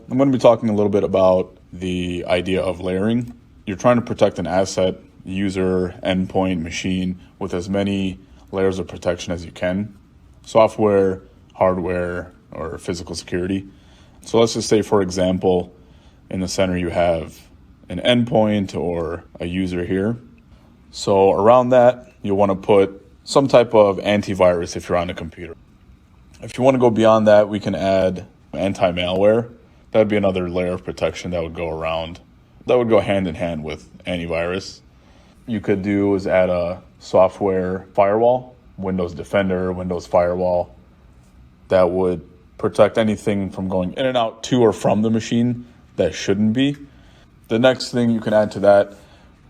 I'm going to be talking a little bit about the idea of layering. You're trying to protect an asset, user, endpoint, machine with as many layers of protection as you can. Software, hardware, or physical security. So let's just say, for example, in the center you have an endpoint or a user here. So around that, you'll want to put some type of antivirus if you're on a computer. If you want to go beyond that, we can add anti-malware. That would be another layer of protection that would go around. That would go hand in hand with antivirus. You could do is add a software firewall, Windows Defender, Windows Firewall. That would protect anything from going in and out to or from the machine that shouldn't be. The next thing you can add to that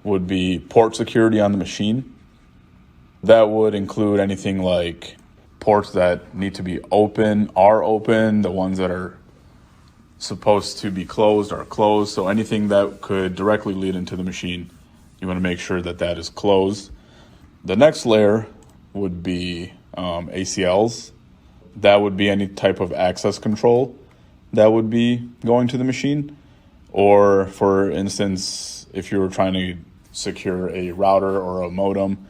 would be port security on the machine. That would include anything like ports that need to be open are open, the ones that are supposed to be closed are closed. So anything that could directly lead into the machine, you want to make sure that that is closed. The next layer would be ACLs. That would be any type of access control that would be going to the machine. Or for instance, if you were trying to secure a router or a modem,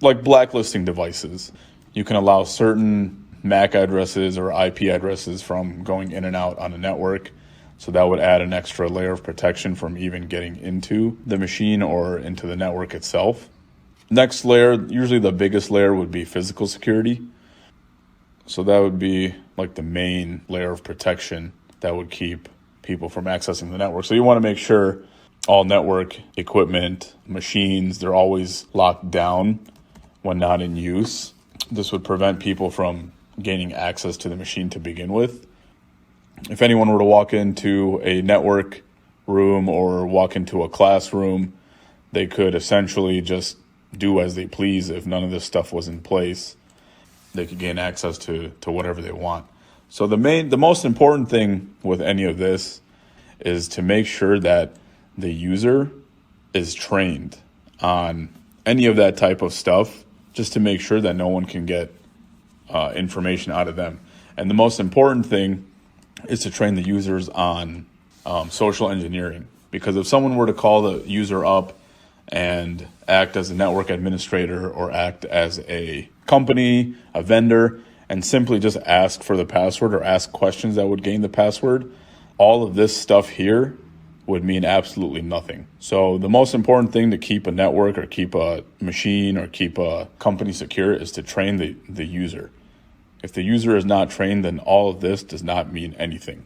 like blacklisting devices, you can allow certain MAC addresses or IP addresses from going in and out on a network. So that would add an extra layer of protection from even getting into the machine or into the network itself. Next layer, usually the biggest layer, would be physical security. So that would be like the main layer of protection that would keep people from accessing the network. So you want to make sure all network equipment, machines, they're always locked down when not in use. This would prevent people from gaining access to the machine to begin with. If anyone were to walk into a network room or walk into a classroom, they could essentially just do as they please. If none of this stuff was in place, they could gain access to whatever they want. So the most important thing with any of this is to make sure that the user is trained on any of that type of stuff, just to make sure that no one can get information out of them. And the most important thing is to train the users on social engineering. Because if someone were to call the user up and act as a network administrator or act as a company, a vendor, and simply just ask for the password or ask questions that would gain the password, all of this stuff here would mean absolutely nothing. So the most important thing to keep a network or keep a machine or keep a company secure is to train the user. If the user is not trained, then all of this does not mean anything.